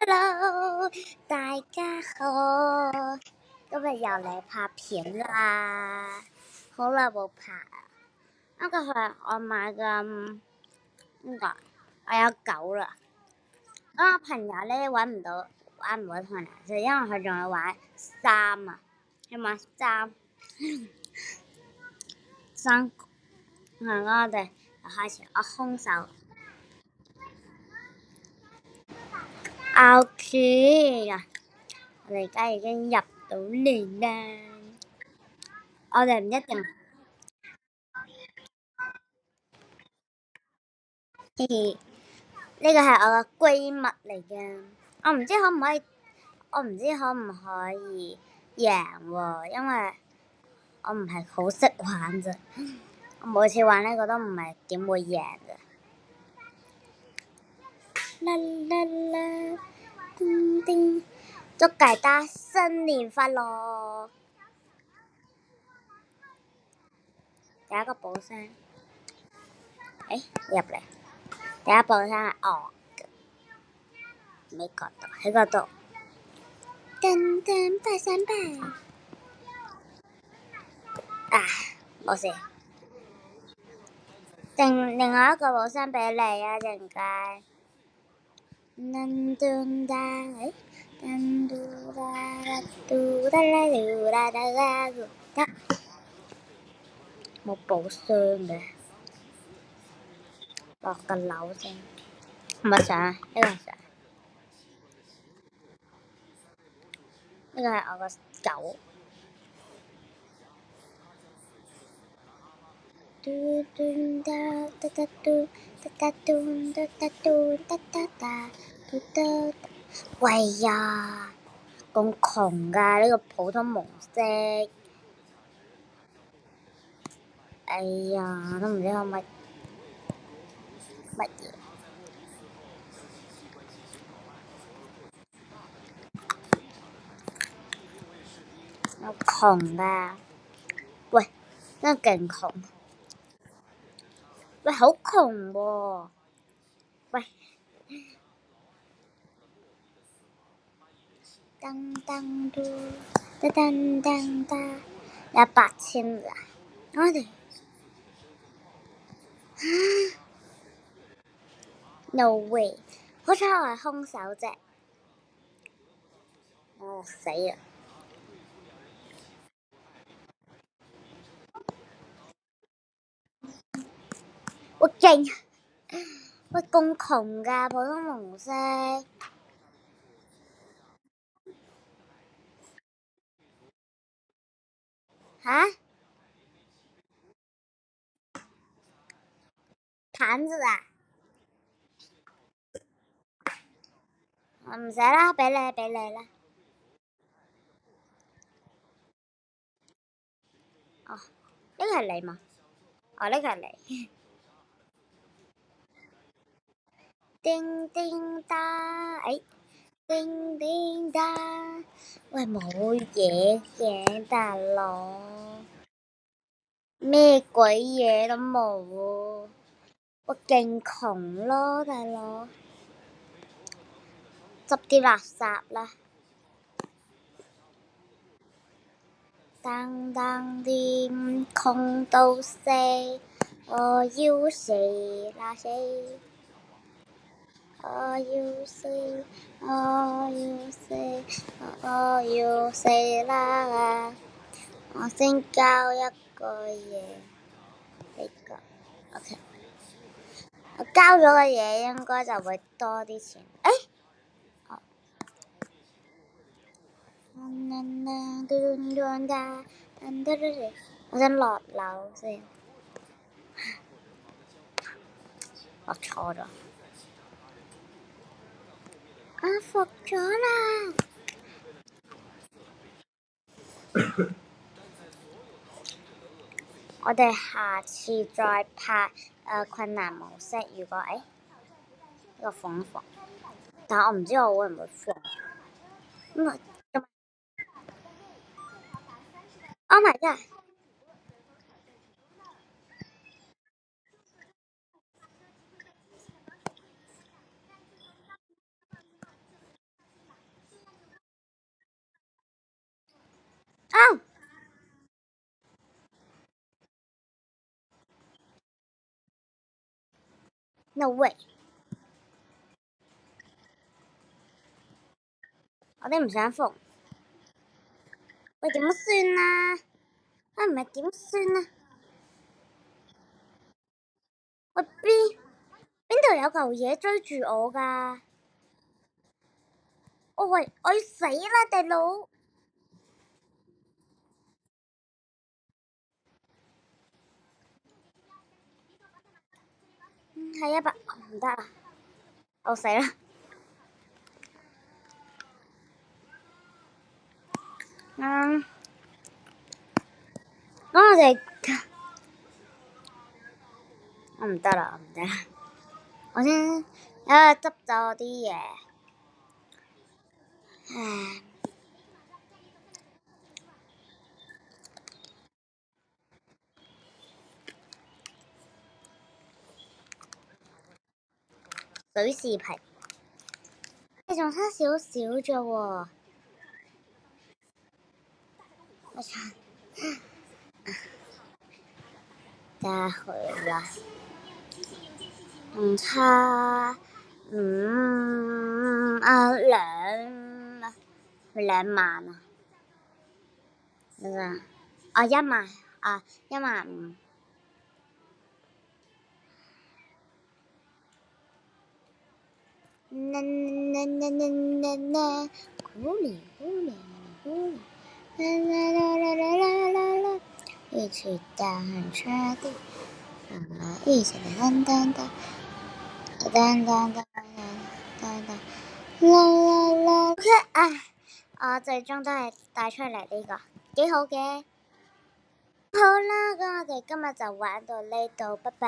Hello，大家好，今日又嚟拍片啦，好耐冇拍啊！呢個係我買嘅呢個，我有狗啦。我朋友咧揾唔到同顏色，因為佢仲要玩衫啊，要買衫，係我哋就開始我空手。OK 啊！我哋而家已經入到嚟啦。我哋唔一定，嘻嘻，呢個係我嘅閨蜜嚟嘅。我唔知可唔可以，我唔知可唔可以贏喎，因為我唔係好識玩啫。我每次玩呢個都唔係點會贏嘅。啦啦啦，叮叮，祝大家新年快樂！第一個寶箱，入嚟，第一寶箱係我嘅，呢個度喺嗰度，噔噔拜三拜，啊，冇事。另外一個寶箱俾你啊，陣間。噔噔噔，噔嘟啦啦嘟啦啦嘟啦啦啦嘟啦，冇寶箱嘅，落個樓先。唔係相，呢個係相，呢個係我個狗。嘟嘟噠噠噠嘟噠噠嘟噠噠嘟噠噠噠嘟噠。喂呀，咁窮㗎呢個普通蒙色，哎呀，都唔知可唔可以乜嘢。我窮㗎，喂，真係勁窮，喂，好窮喎，喂，噔噔嘟，噔噔噔噔，有8000啦，我哋，no way，好彩我係空手啫，我死啦，我勁，喂，咁窮㗎普通蒙色，吓？盤子啊？我唔使啦，俾你啦。哦，呢個係你嘛？哦，呢個係你。叮叮當，叮叮當，喂，冇嘢嘅大佬，咩鬼嘢都冇喎，我勁窮咯，大佬，執啲垃圾啦。當當天空都死，我要死啦死，我要死，我要死，我要死啦！我先交一個嘢，呢個 OK，我交咗個嘢應該就會多啲錢。我想落樓先，我錯咗，我服咗啦。我哋下次再拍困難模式。如果呢個縫，但我唔知我會唔會縫。Oh my god！ ？No way！我哋唔想縫。喂，點算啊？啊，唔係點算啊？喂，邊度有嚿嘢追住我㗎？喂，我要死啦，大佬！係100，唔得啦，我死啦！咁我唔得啦，唔得啦，我先執走我啲嘢。唉，水視頻，你仲差少少啫喎！我差得去啦，仲差2萬啊！等陣啊，1萬啊，15000。一起大喊确定，一起噔噔噔噔噔噔噔噔啦啦。OK， 我最終都係帶出嚟呢個，幾好嘅。好啦，咁我哋今日就玩到呢度，拜拜。